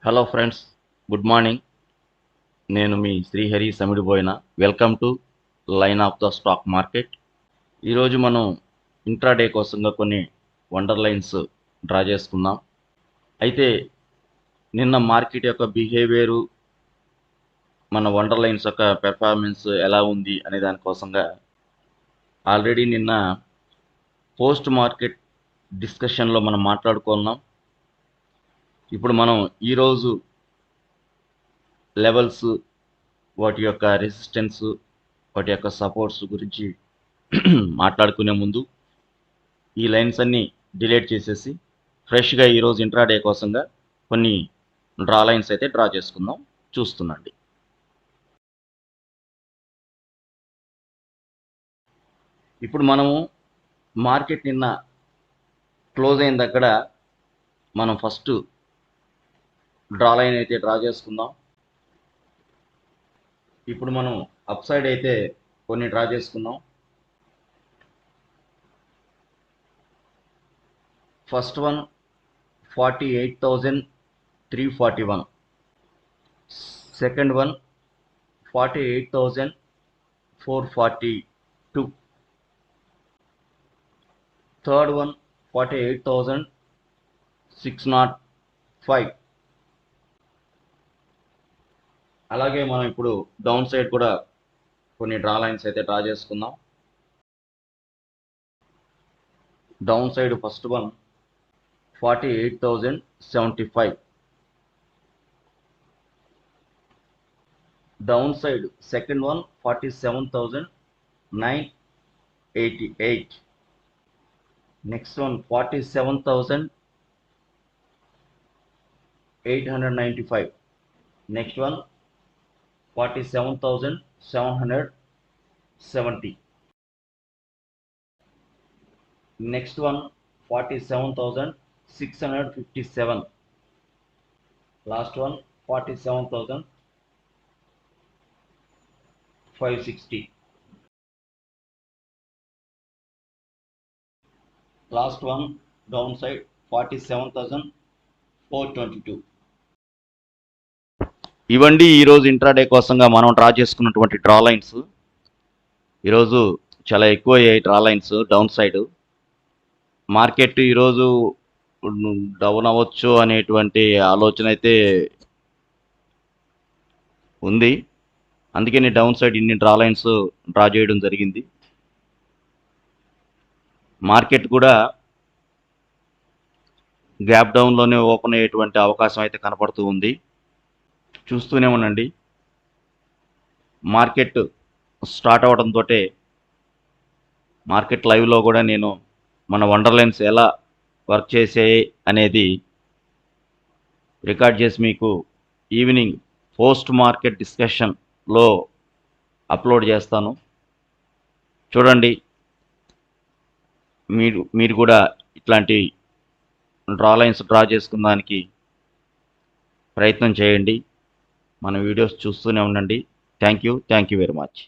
Hello friends, good morning. నేను మీ శ్రీహరి సమిడిపోయిన. Welcome to line of the stock market. ఈరోజు మనం ఇంట్రాడే కోసంగా కొన్ని వండర్ లైన్స్ డ్రా చేసుకుందాం. అయితే నిన్న మార్కెట్ యొక్క బిహేవియరు, మన వండర్ లైన్స్ యొక్క పెర్ఫార్మెన్స్ ఎలా ఉంది అనే దానికోసంగా ఆల్రెడీ నిన్న పోస్ట్ మార్కెట్ డిస్కషన్లో మనం మాట్లాడుకున్నాం. ఇప్పుడు మనం ఈరోజు లెవెల్స్, వాటి యొక్క రెసిస్టెన్స్, వాటి యొక్క సపోర్ట్స్ గురించి మాట్లాడుకునే ముందు ఈ లైన్స్ అన్నీ డిలీట్ చేసేసి ఫ్రెష్గా ఈరోజు ఇంట్రాడే కోసంగా కొన్ని డ్రా లైన్స్ అయితే డ్రా చేసుకుందాం. చూస్తుండండి. ఇప్పుడు మనము మార్కెట్ నిన్న క్లోజ్ అయిన దగ్గర మనం ఫస్ట్ డ్రా లైన్ అయితే డ్రా చేసుకుందాం. ఇప్పుడు మనం అప్ సైడ్ అయితే కొన్ని డ్రా చేసుకుందాం. First one 48,341, second one 48,442, third one 48,605. అలాగే మనం ఇప్పుడు డౌన్ సైడ్ కూడా కొన్ని డ్రా లైన్స్ అయితే డ్రా చేసుకుందాం. Down side first one 48,075, down side second one 47,988, next one 47,895, next one 47,770, next one 47,657, last one 47,560, last one down side 47,422. ఇవండి ఈరోజు intraday కోసంగా మనం డ్రా చేసుకున్నటువంటి డ్రా లైన్స్. ఈరోజు చాలా ఎక్కువ అయ్యాయి draw lines down side. Market ఈరోజు డౌన్ అవ్వచ్చు అనేటువంటి ఆలోచన అయితే ఉంది. అందుకని డౌన్ సైడ్ ఇన్ని డ్రా లైన్స్ డ్రా చేయడం జరిగింది. మార్కెట్ కూడా గ్యాప్ డౌన్లోనే ఓపెన్ అయ్యేటువంటి అవకాశం అయితే కనపడుతూ ఉంది. చూస్తూనే ఉండండి. మార్కెట్ స్టార్ట్ అవడంతో మార్కెట్ లైవ్లో కూడా నేను మన వండర్ లైన్స్ ఎలా వర్క్ చేసాయి అనేది రికార్డ్ చేసి మీకు ఈవినింగ్ పోస్ట్ మార్కెట్ డిస్కషన్లో అప్లోడ్ చేస్తాను. చూడండి. మీరు కూడా ఇట్లాంటి డ్రా లైన్స్ డ్రా చేసుకున్నానికి ప్రయత్నం చేయండి. మన వీడియోస్ చూస్తూనే ఉండండి. Thank you very much.